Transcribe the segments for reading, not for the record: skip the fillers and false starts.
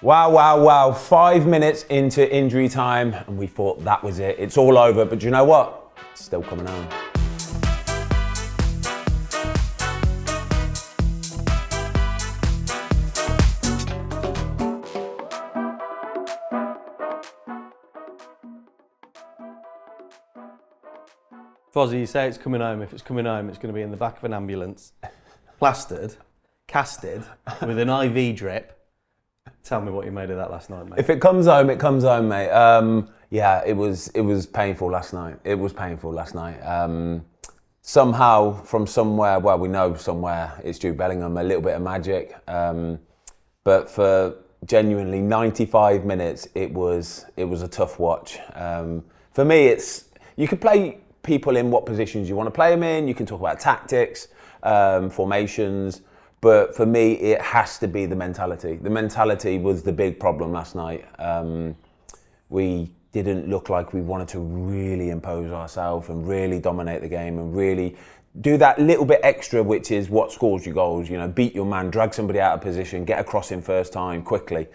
Wow, wow, wow. 5 minutes into injury time and we thought that was it. It's all over, but do you know what? It's still coming home. Fozzie, you say it's coming home. If it's coming home, it's going to be in the back of an ambulance, plastered, casted, with an IV drip. Tell me what you made of that last night, mate. If it comes home, mate. Yeah, it was painful last night. It was painful last night. Somehow, from somewhere, well, we know somewhere, it's Jude Bellingham, a little bit of magic. But for genuinely 95 minutes, it was a tough watch. For me, you could play people in what positions you want to play them in. You can talk about tactics, formations. But for me, it has to be the mentality. The mentality was the big problem last night. We didn't look like we wanted to really impose ourselves and really dominate the game and really do that little bit extra, which is what scores you goals. You know, beat your man, drag somebody out of position, get across in first time quickly.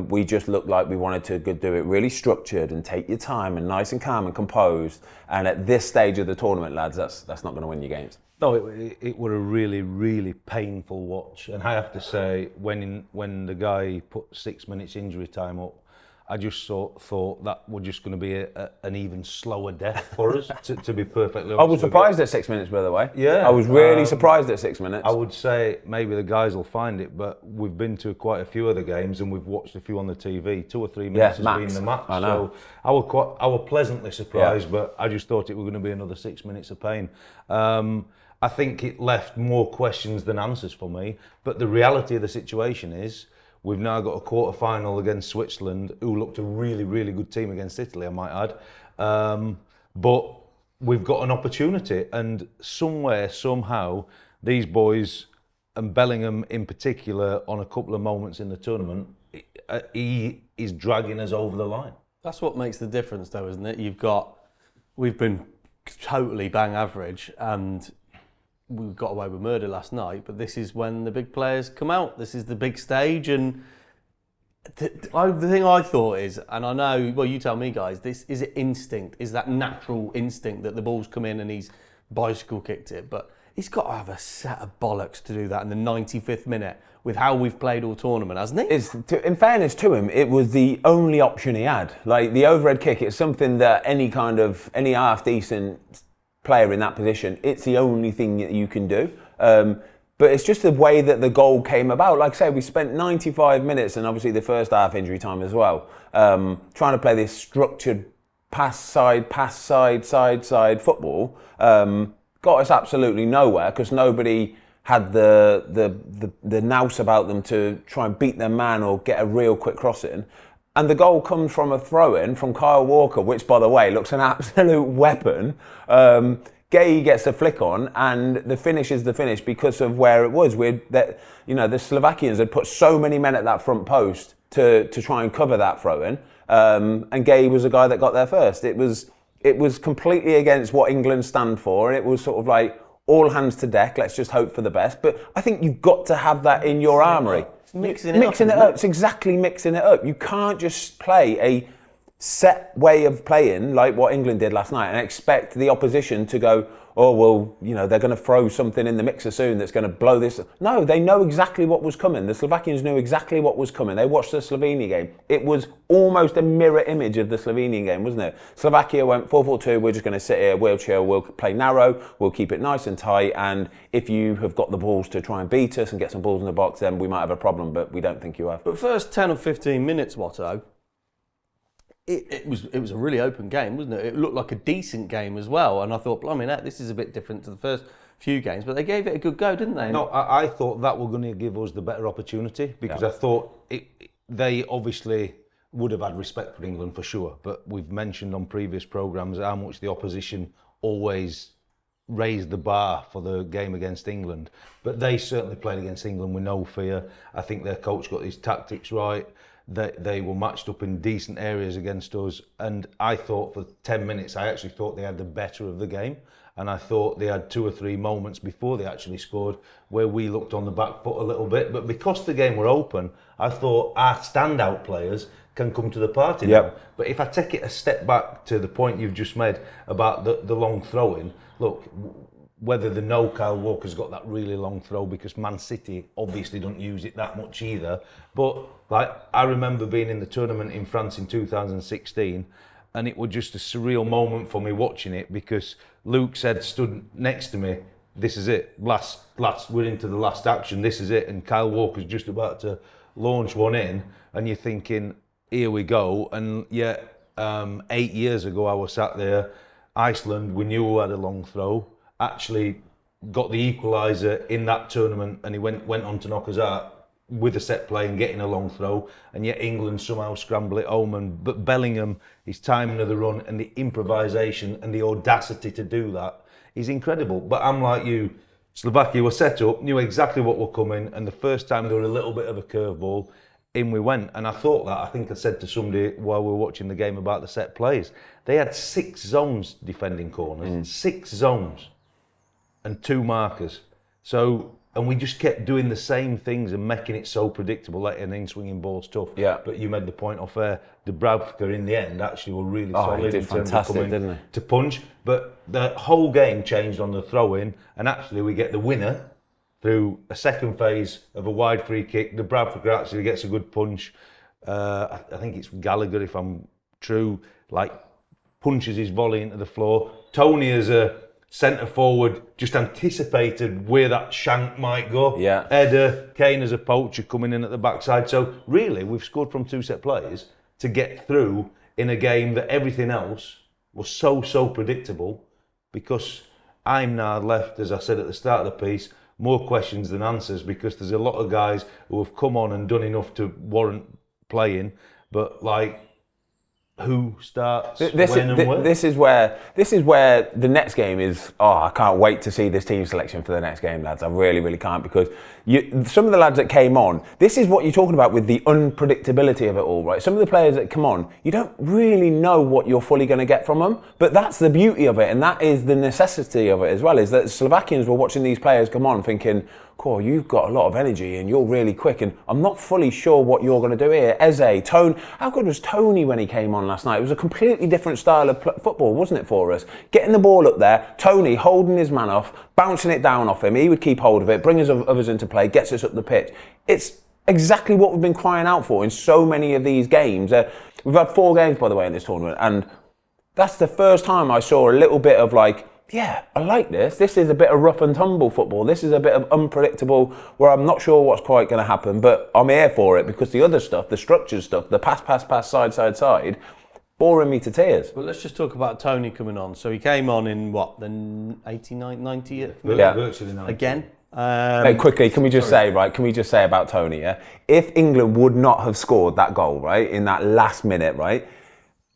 We just looked like we wanted to do it really structured and take your time and nice and calm and composed. And at this stage of the tournament, lads, that's not going to win you games. No, it was a really, really painful watch. And I have to say, when the guy put 6 minutes injury time up, I just thought that was just going to be an even slower death for us, to be perfectly honest. I was surprised at 6 minutes, by the way. Yeah. I was really surprised at 6 minutes. I would say maybe the guys will find it, but we've been to quite a few other games and we've watched a few on the TV. 2 or 3 minutes has been the max. I know. So I was pleasantly surprised, but I just thought it was going to be another 6 minutes of pain. I think it left more questions than answers for me, but the reality of the situation is we've now got a quarter-final against Switzerland, who looked a really, really good team against Italy, I might add. But we've got an opportunity, and somewhere, somehow, these boys, and Bellingham in particular, on a couple of moments in the tournament, he is dragging us over the line. That's what makes the difference, though, isn't it? We've been totally bang average, and we got away with murder last night, but this is when the big players come out. This is the big stage, and the thing I thought is, and I know, well, you tell me, guys, is it instinct? Is that natural instinct that the ball's come in and he's bicycle kicked it? But he's got to have a set of bollocks to do that in the 95th minute with how we've played all tournament, hasn't he? In fairness to him, it was the only option he had. Like the overhead kick, it's something that any half decent player in that position, it's the only thing that you can do. But it's just the way that the goal came about. Like I say, we spent 95 minutes, and obviously the first half injury time as well, trying to play this structured pass side football. Got us absolutely nowhere because nobody had the nous about them to try and beat their man or get a real quick cross in. And the goal comes from a throw-in from Kyle Walker, which, by the way, looks an absolute weapon. Gay gets a flick on, and the finish is the finish because of where it was. The Slovakians had put so many men at that front post to try and cover that throw-in, and Gay was the guy that got there first. It was completely against what England stand for, and it was sort of like all hands to deck. Let's just hope for the best. But I think you've got to have that in your armoury. Mixing it up. It's exactly mixing it up. You can't just play a set way of playing like what England did last night and expect the opposition to go, oh, well, they're going to throw something in the mixer soon that's going to blow this. No, they know exactly what was coming. The Slovakians knew exactly what was coming. They watched the Slovenia game. It was almost a mirror image of the Slovenian game, wasn't it? Slovakia went 4-4-2. We're just going to sit here, we'll chill, we'll play narrow, we'll keep it nice and tight. And if you have got the balls to try and beat us and get some balls in the box, then we might have a problem, but we don't think you have. But first 10 or 15 minutes, Watto, it was a really open game, wasn't it? It looked like a decent game as well, and I thought, blimey, this is a bit different to the first few games, but they gave it a good go, didn't they? No, I thought that were going to give us the better opportunity because I thought they obviously would have had respect for England for sure, but we've mentioned on previous programmes how much the opposition always raised the bar for the game against England, but they certainly played against England with no fear. I think their coach got his tactics right. They were matched up in decent areas against us, and I thought for 10 minutes I actually thought they had the better of the game. and I thought they had 2 or 3 moments before they actually scored where we looked on the back foot a little bit. But because the game were open, I thought our standout players can come to the party now. But if I take it a step back to the point you've just made about the long throwing, look, whether they know Kyle Walker's got that really long throw, because Man City obviously don't use it that much either. But like, I remember being in the tournament in France in 2016, and it was just a surreal moment for me watching it, because Luke said, stood next to me, this is it, last, we're into the last action, this is it, and Kyle Walker's just about to launch one in, and you're thinking, here we go. And yet, 8 years ago I was sat there, Iceland, we knew who had a long throw, actually got the equaliser in that tournament, and he went on to knock us out with a set play and getting a long throw, and yet England somehow scramble it home. But Bellingham, his timing of the run and the improvisation and the audacity to do that is incredible. But I'm like you, Slovakia were set up, knew exactly what were coming, and the first time they were a little bit of a curveball, in we went. And I thought that, I think I said to somebody while we were watching the game about the set plays, they had 6 zones defending corners, 6 zones and 2 markers. So, and we just kept doing the same things and making it so predictable, like an in-swinging ball's tough. Yeah. But you made the point off air, Dubravka in the end actually were really solid in terms of coming to punch. But the whole game changed on the throw-in, and actually we get the winner through a second phase of a wide free kick. Dubravka actually gets a good punch. I think it's Gallagher, if I'm true, like punches his volley into the floor. Tony, as a centre forward, just anticipated where that shank might go. Yeah. Header, Kane as a poacher coming in at the backside. So really, we've scored from 2 set plays to get through in a game that everything else was so predictable, because I'm now left, as I said at the start of the piece, more questions than answers, because there's a lot of guys who have come on and done enough to warrant playing, but like, who starts when and where? This is where the next game is. Oh, I can't wait to see this team selection for the next game, lads. I really can't, because some of the lads that came on, this is what you're talking about with the unpredictability of it all, right? Some of the players that come on, you don't really know what you're fully going to get from them, but that's the beauty of it, and that is the necessity of it as well, is that Slovakians were watching these players come on thinking, cool, you've got a lot of energy and you're really quick, and I'm not fully sure what you're going to do here. Eze, Tony, how good was Tony when he came on last night? It was a completely different style of football, wasn't it, for us? Getting the ball up there, Tony holding his man off, bouncing it down off him, he would keep hold of it, bring others into play, gets us up the pitch. It's exactly what we've been crying out for in so many of these games. We've had 4 games, by the way, in this tournament, and that's the first time I saw a little bit of like, yeah, I like this. This is a bit of rough and tumble football. This is a bit of unpredictable, where I'm not sure what's quite going to happen, but I'm here for it, because the other stuff, the structured stuff, the pass, side, boring me to tears. Well, let's just talk about Tony coming on. So he came on in what, the 89th, 90th minute? Yeah, virtually 90th. Again. Hey, quickly, can we just say about Tony, yeah? If England would not have scored that goal, right, in that last minute, right,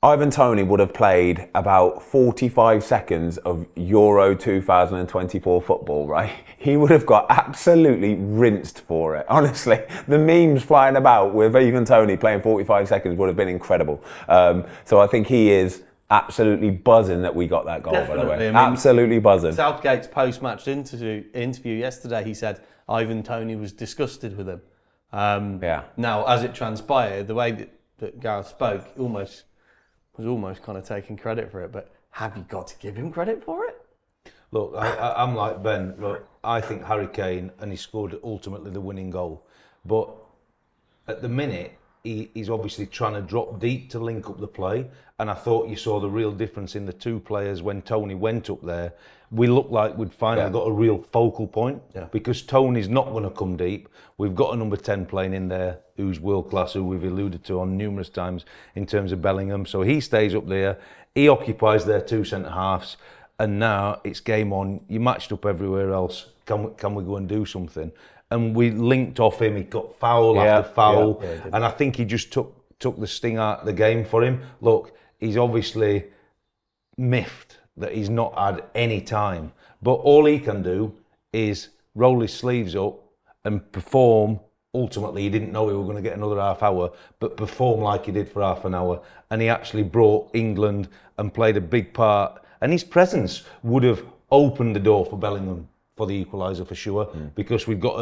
Ivan Toney would have played about 45 seconds of Euro 2024 football, right? He would have got absolutely rinsed for it. Honestly, the memes flying about with Ivan Toney playing 45 seconds would have been incredible. So I think he is absolutely buzzing that we got that goal, Definitely. by the way. I mean, absolutely buzzing. Southgate's post-match interview yesterday, he said Ivan Toney was disgusted with him. Yeah. Now, as it transpired, the way that Gareth spoke, was almost kind of taking credit for it, but have you got to give him credit for it? Look, I'm like Ben. Look, I think Harry Kane, and he scored ultimately the winning goal, but at the minute he's obviously trying to drop deep to link up the play, and I thought you saw the real difference in the 2 players when Tony went up there. We looked like we'd finally got a real focal point, because Tony's not going to come deep. We've got a number 10 playing in there who's world class, who we've alluded to on numerous times in terms of Bellingham. So he stays up there, he occupies their 2 centre halves, and now it's game on. You matched up everywhere else. Can we go and do something? And we linked off him. He got foul after foul, and I think he just took the sting out of the game for him. Look, he's obviously miffed that he's not had any time, but all he can do is roll his sleeves up and perform. Ultimately, he didn't know we were going to get another half hour, but perform like he did for half an hour, and he actually brought England and played a big part, and his presence would have opened the door for Bellingham for the equaliser for sure, because we've got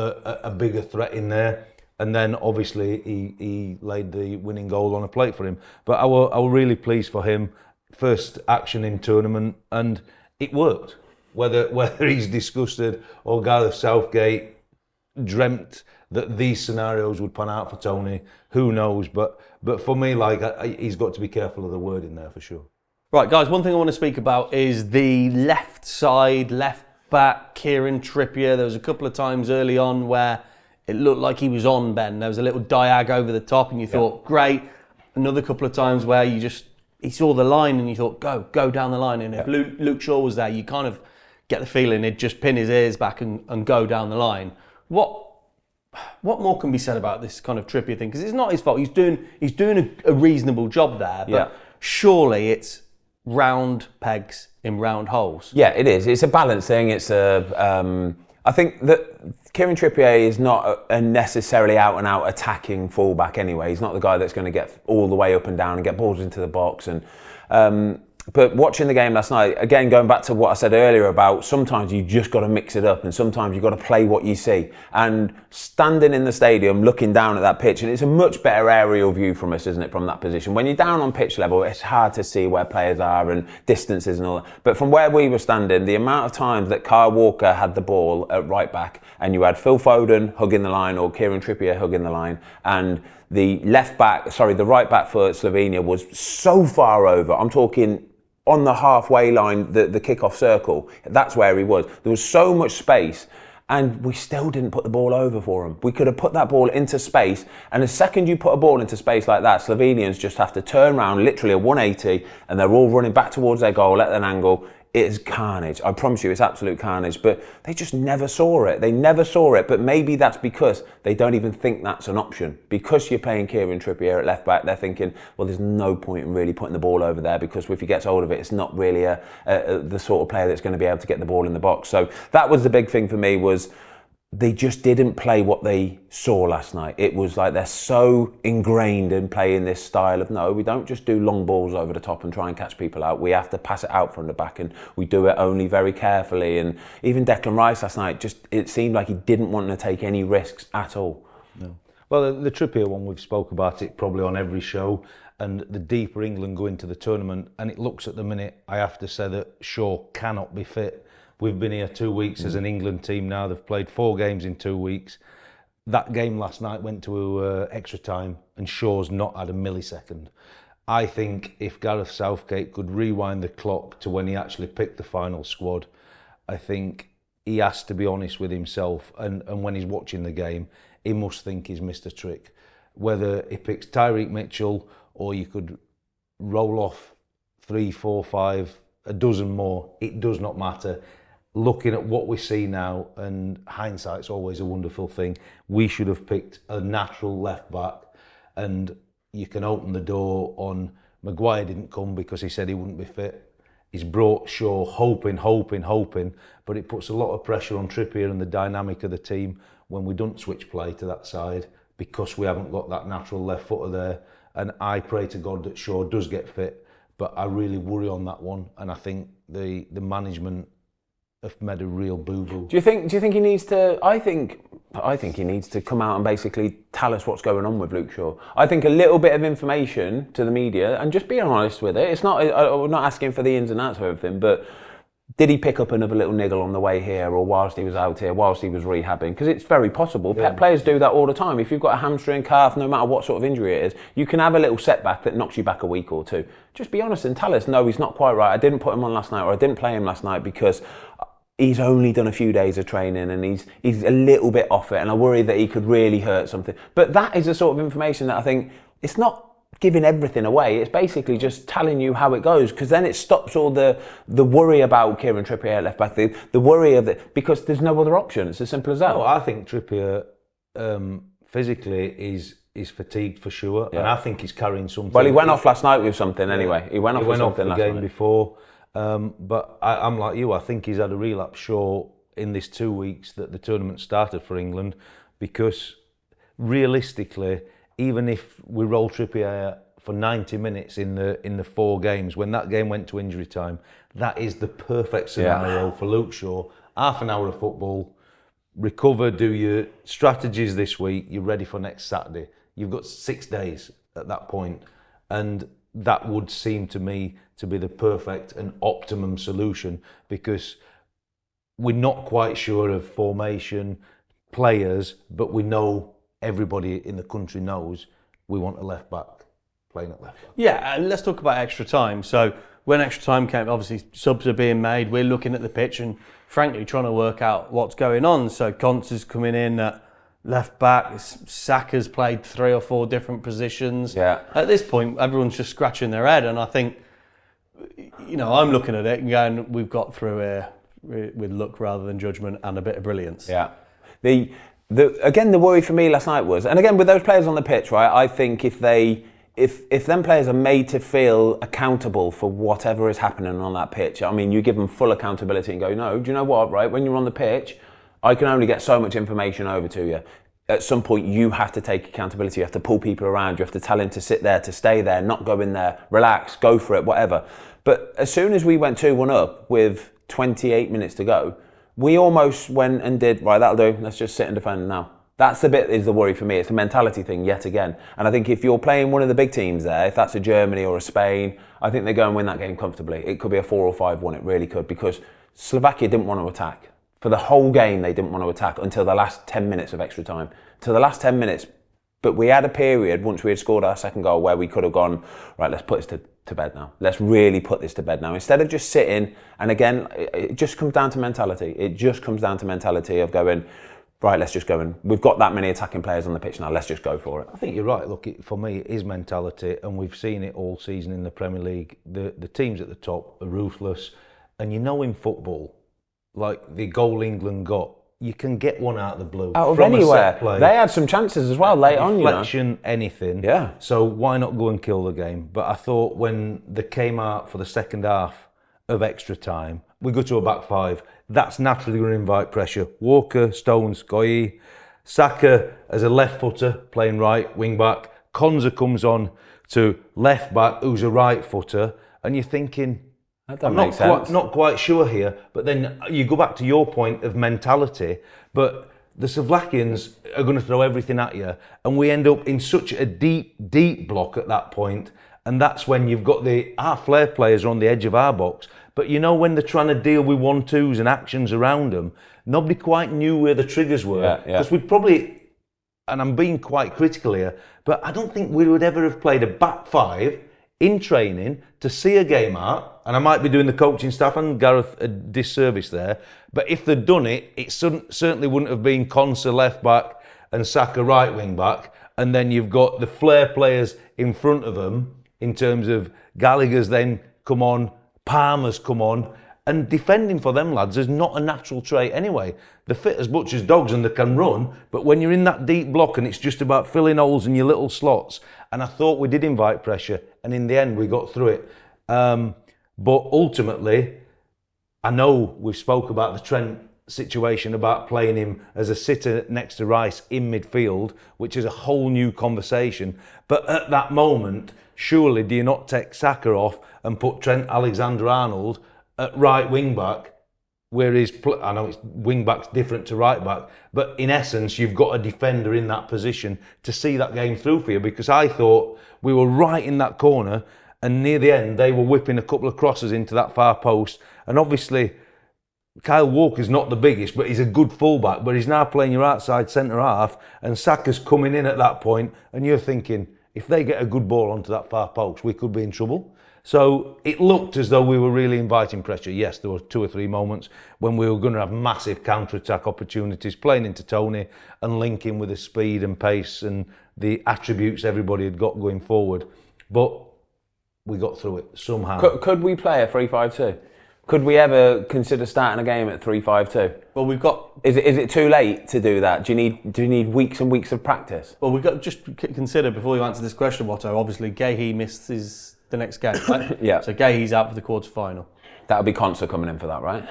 a bigger threat in there. And then obviously he laid the winning goal on a plate for him. But I was really pleased for him. First action in tournament, and it worked. Whether he's disgusted or Gareth Southgate dreamt that these scenarios would pan out for Tony, who knows? But for me, he's got to be careful of the word in there for sure. Right, guys, one thing I want to speak about is the left side, left back, Kieran Trippier. There was a couple of times early on where it looked like he was on, Ben. There was a little diag over the top and you thought, great. Another couple of times where he saw the line and you thought, go down the line. And if Luke Shaw was there, you kind of get the feeling he'd just pin his ears back and go down the line. What more can be said about this kind of Trippier thing? Because it's not his fault. He's doing a reasonable job there, but surely it's round pegs in round holes. Yeah, it is. It's a balance thing. It's I think that Kieran Trippier is not a necessarily out-and-out attacking fullback anyway. He's not the guy that's going to get all the way up and down and get balls into the box. And but watching the game last night, again, going back to what I said earlier about sometimes you just got to mix it up and sometimes you've got to play what you see. And standing in the stadium, looking down at that pitch, and it's a much better aerial view from us, isn't it, from that position. When you're down on pitch level, it's hard to see where players are and distances and all that. But from where we were standing, the amount of times that Kyle Walker had the ball at right back and you had Phil Foden hugging the line or Kieran Trippier hugging the line, and the right back for Slovenia was so far over. I'm talking on the halfway line, the kick-off circle, that's where he was. There was so much space and we still didn't put the ball over for him. We could have put that ball into space, and the second you put a ball into space like that, Slovenians just have to turn around, literally a 180, and they're all running back towards their goal at an angle. It is carnage. I promise you, it's absolute carnage. But they just never saw it. They never saw it. But maybe that's because they don't even think that's an option. Because you're playing Kieran Trippier at left back, they're thinking, well, there's no point in really putting the ball over there because if he gets hold of it, it's not really the sort of player that's going to be able to get the ball in the box. So that was the big thing for me, was they just didn't play what they saw last night. It was like they're so ingrained in playing this style of, no, we don't just do long balls over the top and try and catch people out. We have to pass it out from the back, and we do it only very carefully. And even Declan Rice last night, it seemed like he didn't want to take any risks at all. No. Well, the Trippier one, we've spoke about it probably on every show, and the deeper England go into the tournament, and it looks at the minute, I have to say that Shaw cannot be fit. We've been here 2 weeks as an England team now. They've played 4 games in 2 weeks. That game last night went to extra time and Shaw's not had a millisecond. I think if Gareth Southgate could rewind the clock to when he actually picked the final squad, I think he has to be honest with himself. And when he's watching the game, he must think he's missed a trick. Whether he picks Tyreek Mitchell or you could roll off 3, 4, 5, a dozen more, it does not matter. Looking at what we see now, and hindsight's always a wonderful thing, we should have picked a natural left back, and you can open the door on Maguire didn't come because he said he wouldn't be fit. He's brought Shaw hoping, but it puts a lot of pressure on Trippier and the dynamic of the team when we don't switch play to that side because we haven't got that natural left footer there. And I pray to God that Shaw does get fit, but I really worry on that one, and I think the management have made a real boo-boo. Do you think he needs to? I think he needs to come out and basically tell us what's going on with Luke Shaw. I think a little bit of information to the media and just being honest with it. It's not. I'm not asking for the ins and outs of everything, but did he pick up another little niggle on the way here, or whilst he was out here, whilst he was rehabbing? Because it's very possible. Yeah. Players do that all the time. If you've got a hamstring, calf, no matter what sort of injury it is, you can have a little setback that knocks you back a week or two. Just be honest and tell us, no, he's not quite right. I didn't put him on last night, or I didn't play him last night because he's only done a few days of training and he's a little bit off it, and I worry that he could really hurt something. But that is the sort of information that I think, it's not giving everything away, it's basically just telling you how it goes, because then it stops all the worry about Kieran Trippier at left back, the worry of it, because there's no other option. It's as simple as that. Oh, I think Trippier physically is fatigued for sure, and I think he's carrying something. Well, he went off last night with something anyway. He went off with something the last game night. Before. But I'm like you, I think he's had a relapse, Shaw, in this 2 weeks that the tournament started for England, because realistically, even if we roll Trippier for 90 minutes in the 4 games. When that game went to injury time, that is the perfect scenario for Luke Shaw. Half an hour of football, recover, do your strategies this week, you're ready for next Saturday. You've got 6 days at that point, and that would seem to me to be the perfect and optimum solution, because we're not quite sure of formation, players, but we know, everybody in the country knows, we want a left back playing at left back. Yeah, and let's talk about extra time. So when extra time came, obviously subs are being made. We're looking at the pitch and frankly trying to work out what's going on. So Conte is coming in at left back. Saka's played 3 or 4 different positions. Yeah. At this point, everyone's just scratching their head, and I think, I'm looking at it and going, we've got through here with luck rather than judgment and a bit of brilliance. Yeah. Again, the worry for me last night was, and again with those players on the pitch, right? I think if them players are made to feel accountable for whatever is happening on that pitch, I mean, you give them full accountability and go, no, do you know what, right? When you're on the pitch, I can only get so much information over to you. At some point, you have to take accountability. You have to pull people around. You have to tell him to sit there, to stay there, not go in there, relax, go for it, whatever. But as soon as we went 2-1 up with 28 minutes to go, we almost went and did, right, that'll do, let's just sit and defend now. That's the bit is the worry for me. It's a mentality thing yet again. And I think if you're playing one of the big teams there, if that's a Germany or a Spain, I think they go and win that game comfortably. It could be a 4 or 5-1, it really could, because Slovakia didn't want to attack. For the whole game, they didn't want to attack until the last 10 minutes of extra time. To the last 10 minutes. But we had a period, once we had scored our second goal, where we could have gone, right, let's put this to bed now. Let's really put this to bed now. Instead of just sitting, and again, it just comes down to mentality. It just comes down to mentality of going, right, let's just go and we've got that many attacking players on the pitch now, let's just go for it. I think you're right. Look, for me, it is mentality, and we've seen it all season in the Premier League. The teams at the top are ruthless, and in football, like the goal England got, you can get one out of the blue. Out of from anywhere. A set play, they had some chances as well late on, deflection, anything. Yeah. So why not go and kill the game? But I thought when they came out for the second half of extra time, we go to a back 5. That's naturally going to invite pressure. Walker, Stones, Goyi, Saka as a left footer playing right wing back. Konza comes on to left back, who's a right footer, and you're thinking, I'm not quite sure here. But then you go back to your point of mentality. But the Slovakians are going to throw everything at you, and we end up in such a deep block at that point. And that's when you've got our flair players on the edge of our box. But when they're trying to deal with 1-2s and actions around them, nobody quite knew where the triggers were. Because we'd probably, and I'm being quite critical here, but I don't think we would ever have played a back 5 in training to see a game out. And I might be doing the coaching staff and Gareth a disservice there. But if they'd done it, it certainly wouldn't have been Konsa left back and Saka right wing back. And then you've got the flair players in front of them in terms of Gallagher's then come on, Palmer's come on, and defending for them lads is not a natural trait anyway. They're fit as much as dogs and they can run, but when you're in that deep block and it's just about filling holes in your little slots, and I thought we did invite pressure, and in the end we got through it. But ultimately, I know we've spoke about the Trent situation about playing him as a sitter next to Rice in midfield, which is a whole new conversation. But at that moment, surely do you not take Saka off and put Trent Alexander-Arnold at right wing back, where I know it's wing back's different to right back, but in essence you've got a defender in that position to see that game through for you, because I thought we were right in that corner and near the end they were whipping a couple of crosses into that far post, and obviously Kyle Walker's not the biggest, but he's a good fullback, but he's now playing your outside centre half, and Saka's coming in at that point, and you're thinking, if they get a good ball onto that far post, we could be in trouble. So it looked as though we were really inviting pressure. Yes, there were 2 or 3 moments when we were going to have massive counter-attack opportunities, playing into Tony and linking with the speed and pace and the attributes everybody had got going forward. But we got through it somehow. Could we play a 3-5-2? Could we ever consider starting a game at 3-5-2? Well, we've got. Is it too late to do that? Do you need weeks and weeks of practice? Well, we've got just consider before you answer this question, Watto. Obviously, Gahey missed the next game, right? Yeah. So Gahey's out for the quarter-final. That'll be Konsa coming in for that, right?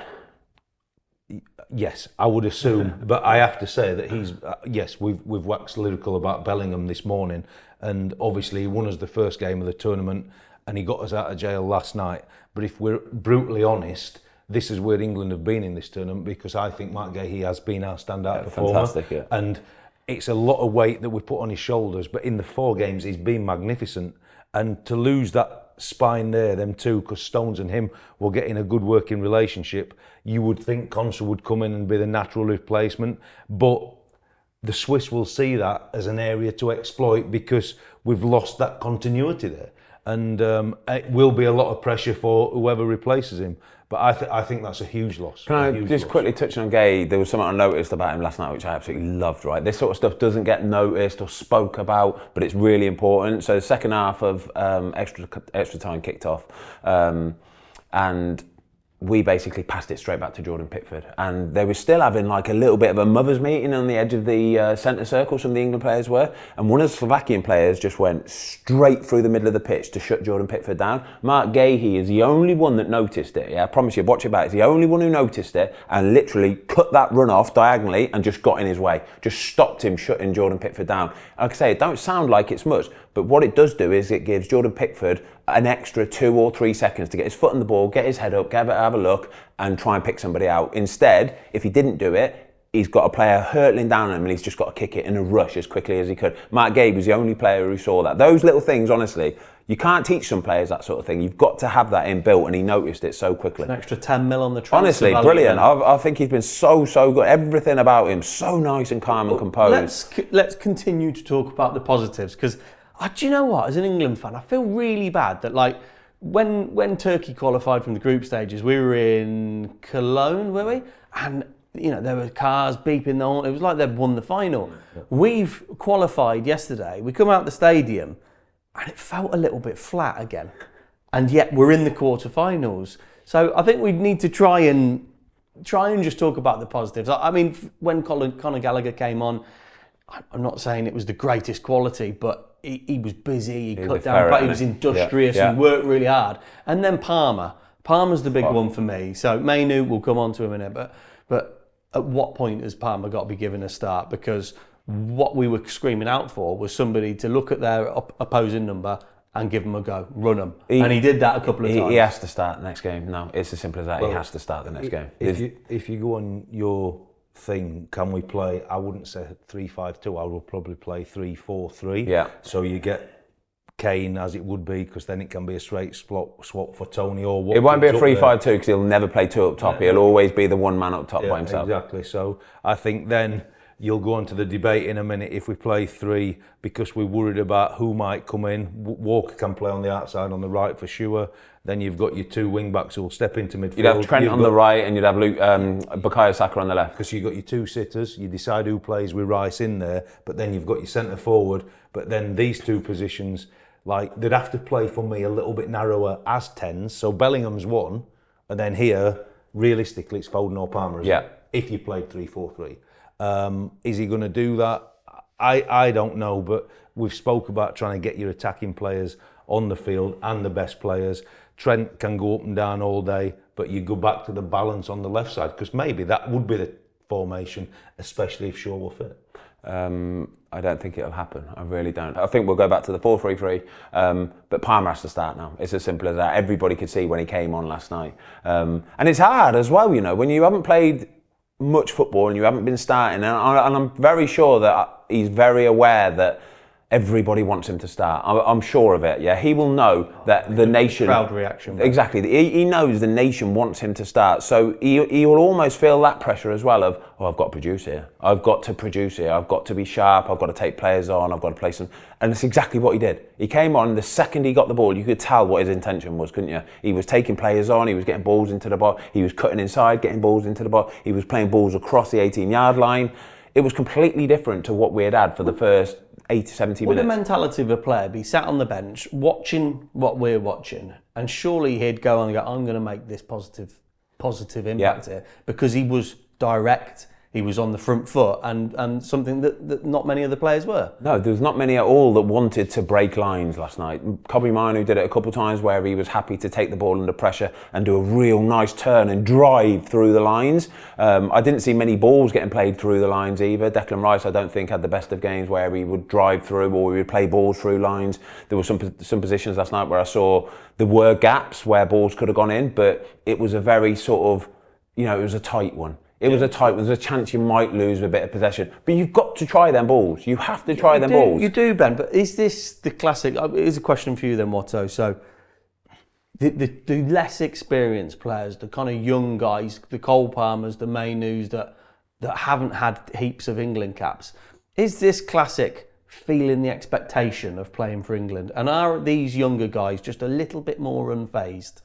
Yes, I would assume, but I have to say that he's yes. We've waxed lyrical about Bellingham this morning, and obviously he won us the first game of the tournament, and he got us out of jail last night. But if we're brutally honest, this is where England have been in this tournament, because I think Mark Gahey has been our standout performer, fantastic, and it's a lot of weight that we put on his shoulders. But in the 4 games, he's been magnificent, and to lose that spine there, them two, because Stones and him will get in a good working relationship, you would think Conser would come in and be the natural replacement, but the Swiss will see that as an area to exploit, because we've lost that continuity there, and it will be a lot of pressure for whoever replaces him. But I think that's a huge loss. Can I just quickly touch on Gay? There was something I noticed about him last night which I absolutely loved, right? This sort of stuff doesn't get noticed or spoke about, but it's really important. So the second half of extra time kicked off, and we basically passed it straight back to Jordan Pickford, and they were still having like a little bit of a mothers' meeting on the edge of the centre circle. Some of the England players were, and one of the Slovakian players just went straight through the middle of the pitch to shut Jordan Pickford down. Mark Gahey is the only one that noticed it. Yeah, I promise you, watch it back. He's the only one who noticed it and literally cut that run off diagonally and just got in his way, just stopped him shutting Jordan Pickford down. Like I say, it don't sound like it's much, but what it does do is it gives Jordan Pickford an extra 2 or 3 seconds to get his foot on the ball, get his head up, have a look, and try and pick somebody out. Instead, if he didn't do it, he's got a player hurtling down at him, and he's just got to kick it in a rush as quickly as he could. Mark Gahey was the only player who saw that. Those little things, honestly, you can't teach some players that sort of thing. You've got to have that inbuilt, and he noticed it so quickly. An extra 10 mil on the transfer honestly, value. Brilliant. I think he's been so good. Everything about him, so nice and calm and composed. Let's continue to talk about the positives, because do you know what? As an England fan, I feel really bad that, like, when Turkey qualified from the group stages, we were in Cologne, were we? And you know, there were cars beeping the horn. It was like they'd won the final. Yeah. We've qualified yesterday. We come out the stadium, and it felt a little bit flat again. And yet we're in the quarterfinals. So I think we need to try and just talk about the positives. I mean, when Conor Gallagher came on, I'm not saying it was the greatest quality, but he was busy, he cut down, but he was industrious, he worked really hard. And then Palmer's the big one for me. So Mainu, we'll come on to him in a minute, but at what point has Palmer got to be given a start? Because what we were screaming out for was somebody to look at their opposing number and give them a go, run them. And he did that a couple of times. He has to start the next game. No, it's as simple as that. Well, he has to start the next game. If you go on your thing, can we play? I wouldn't say 3-5-2. I would probably play 3-4-3. Yeah. So you get Kane as it would be, because then it can be a straight swap for Tony or what. It won't be a 3-5-2 because he'll never play 2 up top. Yeah. He'll always be the one man up top by himself. Exactly. So I think then you'll go on to the debate in a minute if we play 3, because we're worried about who might come in. Walker can play on the outside on the right for sure. Then you've got your 2 wing backs who will step into midfield. You'd have Trent on the right, and you'd have Bukayo Saka on the left. Because you've got your 2 sitters. You decide who plays with Rice in there, but then you've got your centre forward. But then these 2 positions, like, they'd have to play for me a little bit narrower as 10s. So Bellingham's 1, and then here, realistically, it's Foden or Palmer. If you played 3-4-3. Is he going to do that? I don't know, but we've spoke about trying to get your attacking players on the field and the best players. Trent can go up and down all day, but you go back to the balance on the left side, because maybe that would be the formation, especially if Shaw were fit. I don't think it'll happen. I really don't. I think we'll go back to the 4-3-3, but Palmer has to start now. It's as simple as that. Everybody could see when he came on last night. And it's hard as well, you know, when you haven't played much football and you haven't been starting, and I'm very sure that he's very aware that everybody wants him to start. I'm sure of it. Yeah, he will know that the nation. Crowd reaction. Exactly. He knows the nation wants him to start. So he will almost feel that pressure as well of, oh, I've got to produce here. I've got to produce here. I've got to be sharp. I've got to take players on. I've got to play some. And it's exactly what he did. He came on the second he got the ball. You could tell what his intention was, couldn't you? He was taking players on. He was getting balls into the box. He was cutting inside, getting balls into the box. He was playing balls across the 18-yard line. It was completely different to what we had for the first 80, 70 minutes. Would the mentality of a player be sat on the bench watching what we're watching, and surely he'd go on and go, I'm going to make this positive impact here, because he was direct, he was on the front foot, and something that not many other players were. No, there was not many at all that wanted to break lines last night. Kobe Manu did it a couple of times where he was happy to take the ball under pressure and do a real nice turn and drive through the lines. I didn't see many balls getting played through the lines either. Declan Rice, I don't think, had the best of games where he would drive through or he would play balls through lines. There were some positions last night where I saw there were gaps where balls could have gone in, but it was a very sort of, it was a tight one. It was a tight one. There's a chance you might lose a bit of possession. But you've got to try them balls. You have to try them balls. You do, Ben. But is this the classic... Here's a question for you then, Watto. So, the less experienced players, the kind of young guys, the Cole Palmers, the Mainus that haven't had heaps of England caps, is this classic feeling the expectation of playing for England? And are these younger guys just a little bit more unfazed?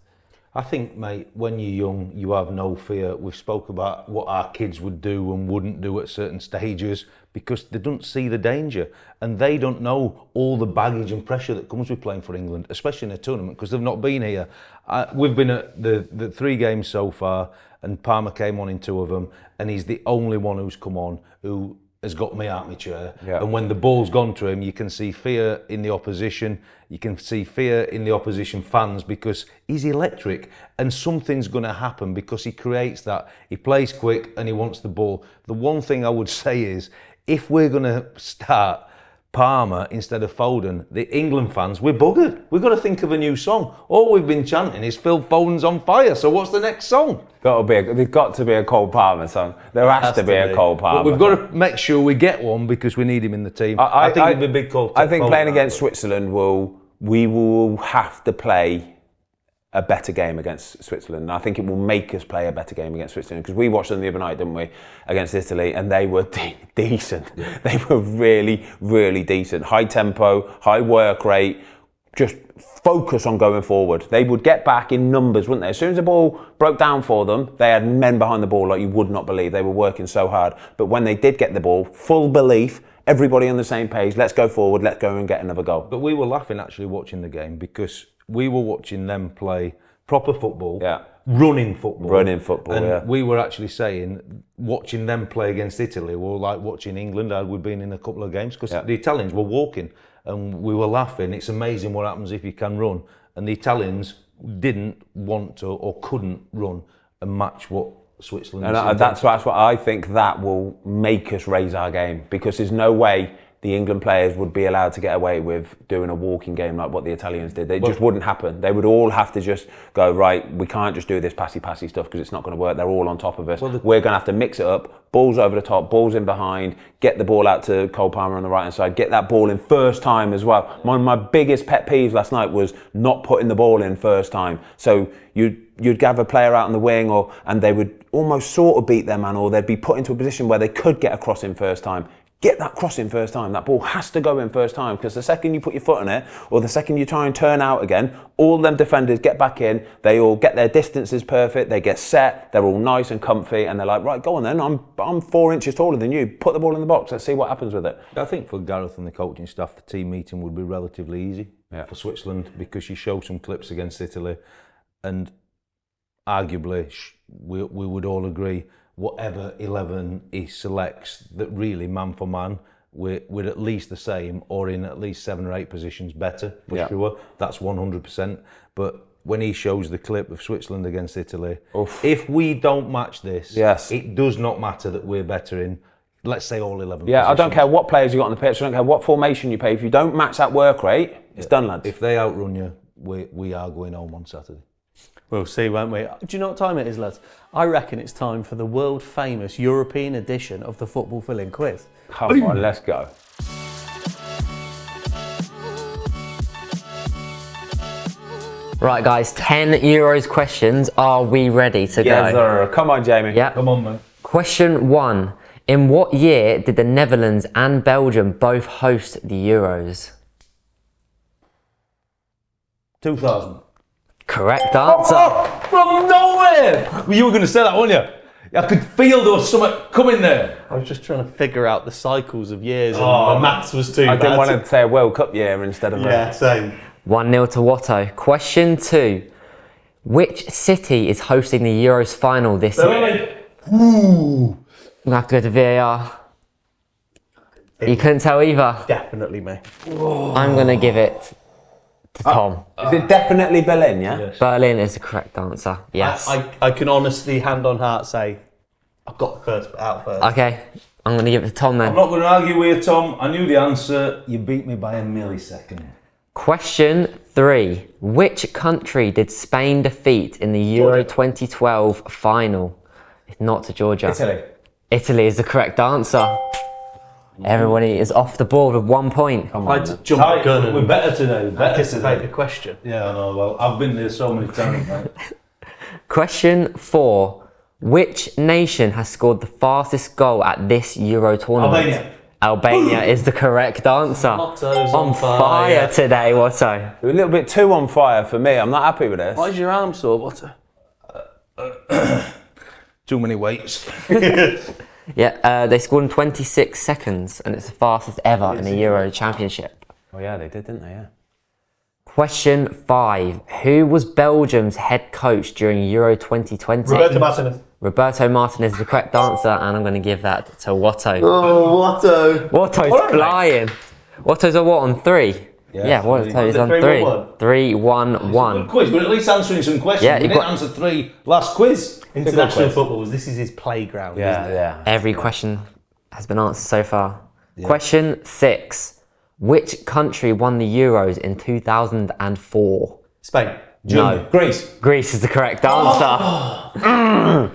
I think, mate, when you're young, you have no fear. We've spoke about what our kids would do and wouldn't do at certain stages because they don't see the danger and they don't know all the baggage and pressure that comes with playing for England, especially in a tournament because they've not been here. We've been at the 3 games so far and Palmer came on in 2 of them and he's the only one who's come on who has got me out of my chair. Yeah. And when the ball's gone to him, you can see fear in the opposition. You can see fear in the opposition fans because he's electric and something's going to happen because he creates that. He plays quick and he wants the ball. The one thing I would say is, if we're going to start Palmer instead of Foden, the England fans, we're buggered. We've got to think of a new song. All we've been chanting is Phil Foden's on fire. So what's the next song? There's got to be a Cole Palmer song. There has to be a Cole Palmer. But we've got to make sure we get one because we need him in the team. I think it'd be a big call. I think playing against Switzerland we will have to play a better game against Switzerland. I think it will make us play a better game against Switzerland because we watched them the other night, didn't we, against Italy, and they were decent. Yeah. They were really, really decent. High tempo, high work rate, just focus on going forward. They would get back in numbers, wouldn't they? As soon as the ball broke down for them, they had men behind the ball like you would not believe. They were working so hard. But when they did get the ball, full belief, everybody on the same page, let's go forward, let's go and get another goal. But we were laughing actually watching the game because we were watching them play proper football, running football. And we were actually saying, watching them play against Italy, we were like watching England. We'd been in a couple of games because the Italians were walking and we were laughing. It's amazing what happens if you can run. And the Italians didn't want to or couldn't run and match what Switzerland. And that's what I think that will make us raise our game because there's no way the England players would be allowed to get away with doing a walking game like what the Italians did. It just wouldn't happen. They would all have to just go, right, we can't just do this passy stuff because it's not going to work. They're all on top of us. We're going to have to mix it up. Balls over the top, balls in behind, get the ball out to Cole Palmer on the right-hand side, get that ball in first time as well. One of my biggest pet peeves last night was not putting the ball in first time. So you'd have a player out on the wing and they would almost sort of beat their man or they'd be put into a position where they could get a cross in first time. Get that cross in first time. That ball has to go in first time because the second you put your foot on it or the second you try and turn out again, all them defenders get back in, they all get their distances perfect, they get set, they're all nice and comfy and they're like, right, go on then, I'm 4 inches taller than you, put the ball in the box, let's see what happens with it. I think for Gareth and the coaching staff, the team meeting would be relatively easy for Switzerland because you show some clips against Italy and arguably we would all agree whatever 11 he selects, that really man for man, we're at least the same or in at least 7 or 8 positions better for sure. That's 100%. But when he shows the clip of Switzerland against Italy, if we don't match this, it does not matter that we're better in, let's say, all 11 positions. I don't care what players you got on the pitch, I don't care what formation you play. If you don't match that work rate, it's done, lads. If they outrun you, we are going home on Saturday. We'll see, won't we? Do you know what time it is, lads? I reckon it's time for the world-famous European edition of the Football Fill-In Quiz. Come on, let's go. Right, guys, 10 Euros questions. Are we ready to go? Yes, sir. Come on, Jamie. Yeah. Come on, man. Question 1. In what year did the Netherlands and Belgium both host the Euros? 2000. Correct answer. From nowhere! You were going to say that, weren't you? I could feel there was something coming there. I was just trying to figure out the cycles of years and my maths was too bad. I didn't want to say a World Cup year instead of same. 1-0 to Watto. Question 2. Which city is hosting the Euros final this year? gonna have to go to VAR. You couldn't tell either. Definitely me. I'm gonna give it to Tom. Is it definitely Berlin, yeah? Yes. Berlin is the correct answer. Yes. I can honestly, hand on heart, say I've got the first bit out first. Okay, I'm gonna give it to Tom then. I'm not going to argue with you, Tom. I knew the answer. You beat me by a millisecond. Question 3. Which country did Spain defeat in the Euro 2012 final? If not to Georgia. Italy. Italy is the correct answer. Everybody is off the board with 1 point. Come I on. had to jump the gun We're and better today. Better anticipate the today. question. Yeah, I know. Well, I've been there so many times, mate. Question 4. Which nation has scored the fastest goal at this Euro tournament? Albania. Albania is the correct answer. Watto's On fire today, Watto. You're a little bit too on fire for me. I'm not happy with this. Why is your arm sore, Watto? Too many weights. Yeah, they scored in 26 seconds, and it's the fastest ever in a Euro Championship. Oh yeah, they did, didn't they? Yeah. Question 5. Who was Belgium's head coach during Euro 2020? Roberto Martinez. Roberto Martinez is the correct answer, and I'm going to give that to Watto. Oh, Watto. Watto's flying. Watto's on what, on 3? Yeah, Watto's on 3. 3-1-1. Good quiz. We're at least answering some questions. Yeah, we you've didn't got- answer 3 last quiz. International football, this is his playground, isn't it? Yeah. Every question has been answered so far. Question 6. Which country won the Euros in 2004? Spain. No. Greece. Greece is the correct answer.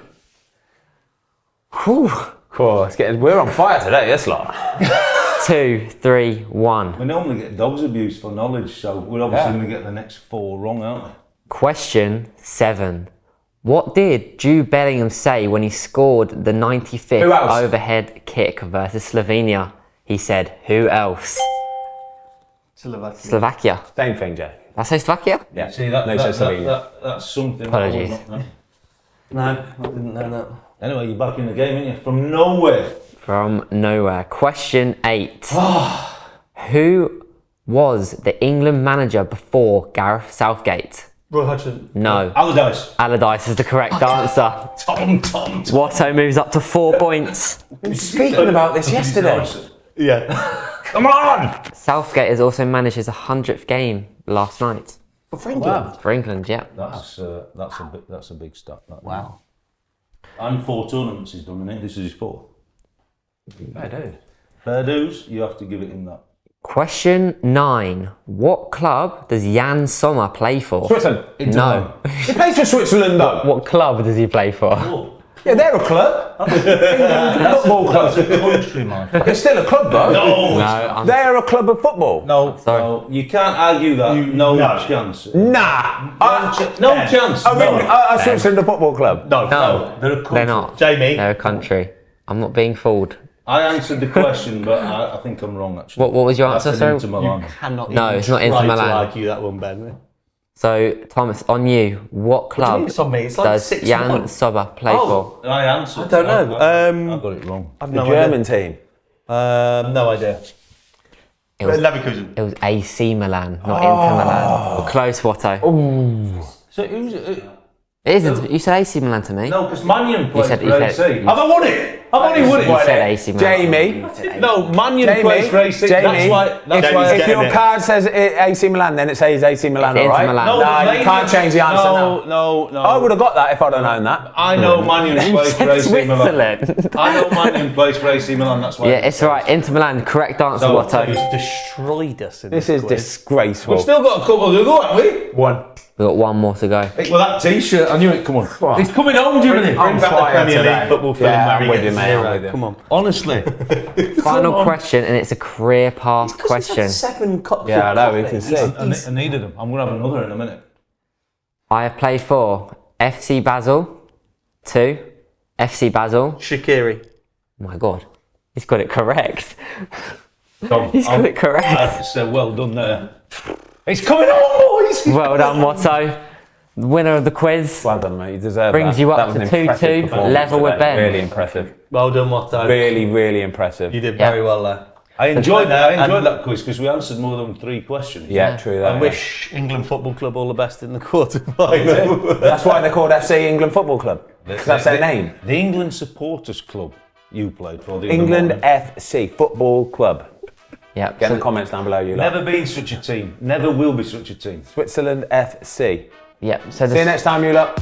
Whew. Cool. We're on fire today, this lot. 2, 3, 1. We normally get dogs abuse for knowledge, so we're obviously going to get the next 4 wrong, aren't we? Question 7. What did Jude Bellingham say when he scored the 95th Who else? overhead kick versus Slovenia? He said, who else? Slovakia. Same thing, Jay. Did I say Slovakia? Yeah. See, that, No, that, so that, Slovenia. that's something. Apologies. No, I didn't know that. Anyway, you're back in the game, aren't you? From nowhere. From nowhere. Question 8. Who was the England manager before Gareth Southgate? Roy Hodgson. No. Allardyce. Allardyce is the correct answer. Tom. Watto moves up to 4 points. We were speaking about this yesterday. Yeah. Come on! Southgate has also managed his 100th game last night. For England. For England, yeah. That's a big stat. That. Wow. And 4 tournaments he's done, innit? This is his 4th. I do. Fair dues, you have to give it him that. Question 9. What club does Jan Sommer play for? Switzerland. No. He plays for Switzerland, though. What club does he play for? Yeah, they're a club. Football club. That's a country, man. It's still a club, though. No, They're a club of football. no, you can't argue that. No chance. Nah. No chance. Are Switzerland a football club? No, They're a country. they're not. Jamie. They're a country. I'm not being fooled. I answered the question, but I think I'm wrong, actually. What was your answer, That's sir? Inter Milan. Cannot No, even it's not Inter try Milan. to argue that one, Ben. So, Thomas, on you. What do you mean club it's on me? It's like does 6-1. Jan Sommer play for? I answered. I don't know. I got it wrong. I've The no German team. idea. No idea. It was, Leverkusen. it was AC Milan, not Inter Milan. Well, close, Watto. So who's it? It isn't. You said AC Milan to me. No, because Mannion plays said- for you AC. said- Have I won it? I've only won it. You said AC Milan. Jamie. No, Mannion Jamie, plays for AC. Jamie, That's why. If getting your it. card says AC Milan, then it says AC Milan, It's all right? Inter Milan. No, Nah, you Mannion- can't change the answer now. No. I would have got that if I'd have known that. I know Mannion plays for AC Milan. Switzerland. I know Mannion plays for AC Milan. That's why. Yeah, it's right. Inter Milan. Correct answer, No, Watto. He's destroyed us in This this is quiz. disgraceful. We've still got a couple to go, haven't we? One. We've got one more to go. Well, that T-shirt, I knew it. Come on. He's coming home, Jimmy. I'm fire Premier today. League football film Yeah, where I'm he with gets you, mate. zero. I'm with you. Come on. Honestly. Final question, and it's a career path question. 7 cups Yeah, I of know, we coffee. can see. I needed him. I'm going to have another in a minute. I have played for FC Basel, 2, FC Basel. Shaqiri. Oh my God, he's got it correct. Tom, He's got it correct. I'd say well done there. He's coming home, boys. Well done, Watto. Winner of the quiz. Well done, mate. You deserve Brings that. you up That was to an impressive 2-2, performance level with today. Ben. Really impressive. Well done, Watto. Really, really impressive. You did Yeah. very well there. I enjoyed that quiz because we answered more than 3 questions. Yeah, true that. I yeah. wish England Football Club all the best in the quarter-final. That's why they're called FC England Football Club. That's their name. The England Supporters Club. you played for? The England other morning? FC Football Club. Yeah. Get in the comments down below. You lot. Never been such a team. Never will be such a team. Switzerland FC. Yeah. So See you next time, you lot.